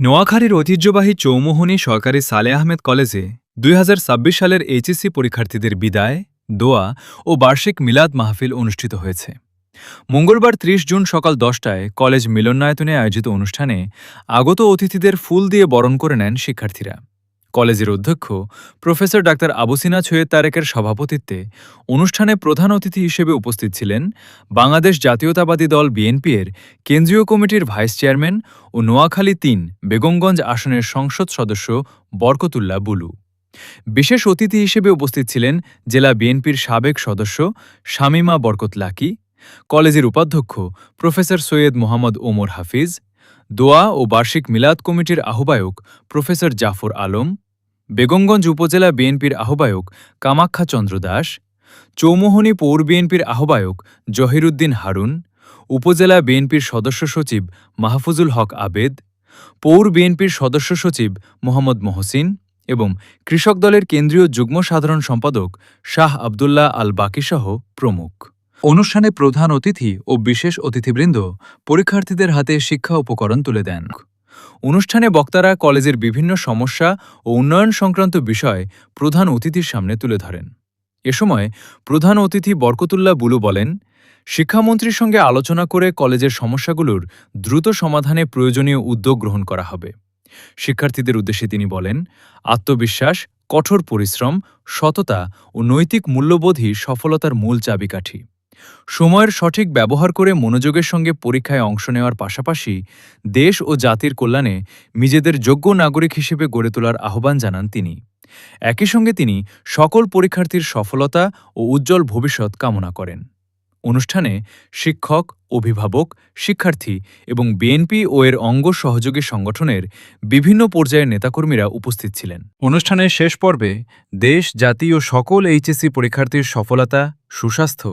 নোয়াখালীর ঐতিহ্যবাহী চৌমুহনী সরকারি সালেহ আহমেদ কলেজে ২০২৬ সালের এইচএসসি পরীক্ষার্থীদের বিদায়, দোয়া ও বার্ষিক মিলাদ মাহফিল অনুষ্ঠিত হয়েছে। মঙ্গলবার ৩০ জুন সকাল ১০টায় কলেজ মিলনায়তনে আয়োজিত অনুষ্ঠানে আগত অতিথিদের ফুল দিয়ে বরণ করে নেন শিক্ষার্থীরা। কলেজের অধ্যক্ষ প্রফেসর ডাক্তার আবু সিনা ছৈয়দ তারেকের সভাপতিত্বে অনুষ্ঠানে প্রধান অতিথি হিসেবে উপস্থিত ছিলেন বাংলাদেশ জাতীয়তাবাদী দল বিএনপি-এর কেন্দ্রীয় কমিটির ভাইস চেয়ারম্যান ও নোয়াখালী ৩ বেগমগঞ্জ আসনের সংসদ সদস্য বরকতুল্লাহ বুলু। বিশেষ অতিথি হিসেবে উপস্থিত ছিলেন জেলা বিএনপির সাবেক সদস্য শামীমা বরকত লাকি, কলেজের উপাধ্যক্ষ প্রফেসর সৈয়দ মোহাম্মদ ওমর হাফিজ, দোয়া ও বার্ষিক মিলাদ কমিটির আহ্বায়ক প্রফেসর জাফর আলম, বেগমগঞ্জ উপজেলা বিএনপির আহ্বায়ক কামাখ্যা চন্দ্র দাস, চৌমুহনী পৌর বিএনপির আহ্বায়ক জহিরুদ্দিন হারুন, উপজেলা বিএনপির সদস্য সচিব মাহফুজুল হক আবেদ, পৌর বিএনপির সদস্য সচিব মোহাম্মদ মহসিন এবং কৃষক দলের কেন্দ্রীয় যুগ্ম সাধারণ সম্পাদক শাহ আবদুল্লাহ আল বাকিসহ প্রমুখ। অনুষ্ঠানে প্রধান অতিথি ও বিশেষ অতিথিবৃন্দ পরীক্ষার্থীদের হাতে শিক্ষা উপকরণ তুলে দেন। অনুষ্ঠানে বক্তারা কলেজের বিভিন্ন সমস্যা ও উন্নয়ন সংক্রান্ত বিষয় প্রধান অতিথির সামনে তুলে ধরেন। এ সময় প্রধান অতিথি বরকতুল্লাহ বুলু বলেন, শিক্ষামন্ত্রীর সঙ্গে আলোচনা করে কলেজের সমস্যাগুলোর দ্রুত সমাধানে প্রয়োজনীয় উদ্যোগ গ্রহণ করা হবে। শিক্ষার্থীদের উদ্দেশ্যে তিনি বলেন, আত্মবিশ্বাস, কঠোর পরিশ্রম, সততা ও নৈতিক মূল্যবোধই সফলতার মূল চাবিকাঠি। সময়ের সঠিক ব্যবহার করে মনোযোগের সঙ্গে পরীক্ষায় অংশ নেওয়ার পাশাপাশি দেশ ও জাতির কল্যাণে নিজেদের যোগ্য নাগরিক হিসেবে গড়ে তোলার আহ্বান জানান তিনি। একই সঙ্গে তিনি সকল পরীক্ষার্থীর সফলতা ও উজ্জ্বল ভবিষ্যৎ কামনা করেন। অনুষ্ঠানে শিক্ষক, অভিভাবক, শিক্ষার্থী এবং বিএনপি ও এর অঙ্গ সহযোগী সংগঠনের বিভিন্ন পর্যায়ের নেতাকর্মীরা উপস্থিত ছিলেন। অনুষ্ঠানের শেষ পর্বে দেশ, জাতি ও সকল এইচএসসি পরীক্ষার্থীর সফলতা, সুস্বাস্থ্য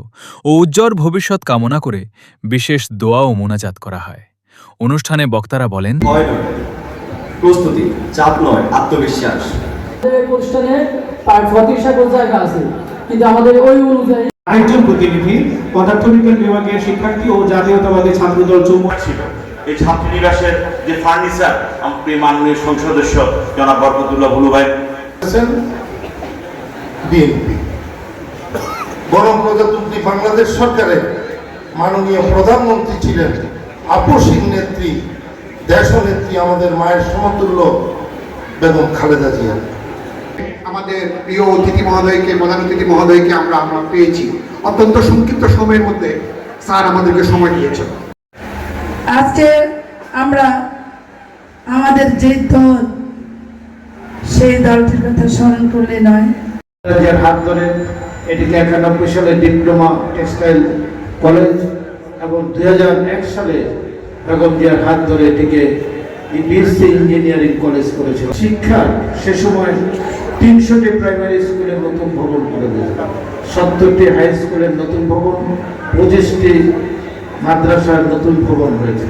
ও উজ্জ্বল ভবিষ্যৎ কামনা করে বিশেষ দোয়া ও মোনাজাত করা হয়। অনুষ্ঠানে বক্তারা বলেন, প্রস্তুতি, চাপ নয়, আত্মবিশ্বাস। প্রতিষ্ঠানে প্রায় ৩৫ জায়গা আছে, কিন্তু আমাদের ওই অনুযায়ী আরেকজন প্রতিনিধি পদার্থবিজ্ঞান বিভাগের শিক্ষার্থী ও জাতীয়তাবাদী ছাত্রদল চৌমুহনী ছিল। এই ছাত্রীনিবাসের যে ফার্নিচার আমাদের মাননীয় সংসদ সদস্য জনাব বরকতুল্লাহ বুলু ভাই বিএনপি গণপ্রজাতন্ত্রী বাংলাদেশ সরকারের মাননীয় প্রধানমন্ত্রী ছিলেন আপসীন নেত্রী, দেশনেত্রী, আমাদের মায়ের সমতুল্য বেগম খালেদা জিয়া। আমাদের প্রিয় অতিথি মহোদয়কে, প্রধান অতিথি মহোদয়কে আমরা পেয়েছি। অত্যন্ত সংক্ষিপ্ত সময়ের মধ্যে স্যার আমাদেরকে সময় দিয়েছেন। আজকে আমরা আমাদের যে দল, সেই দলটির কথা স্মরণ করলে নয়। হাত ধরে এটিকে 91 সালে ডিপ্লোমা টেক্সটাইল কলেজ এবং 2001 সালে বেগম জিয়ার হাত ধরে এটিকে বিএসসি ইঞ্জিনিয়ারিং কলেজ করেছিল। শিক্ষা সে সময় 300টি প্রাইমারি স্কুলের নতুন ভবন করে দিয়েছিল, 70টি হাই স্কুলের নতুন ভবন, 25টি মাদ্রাসার নতুন ভবন হয়েছে।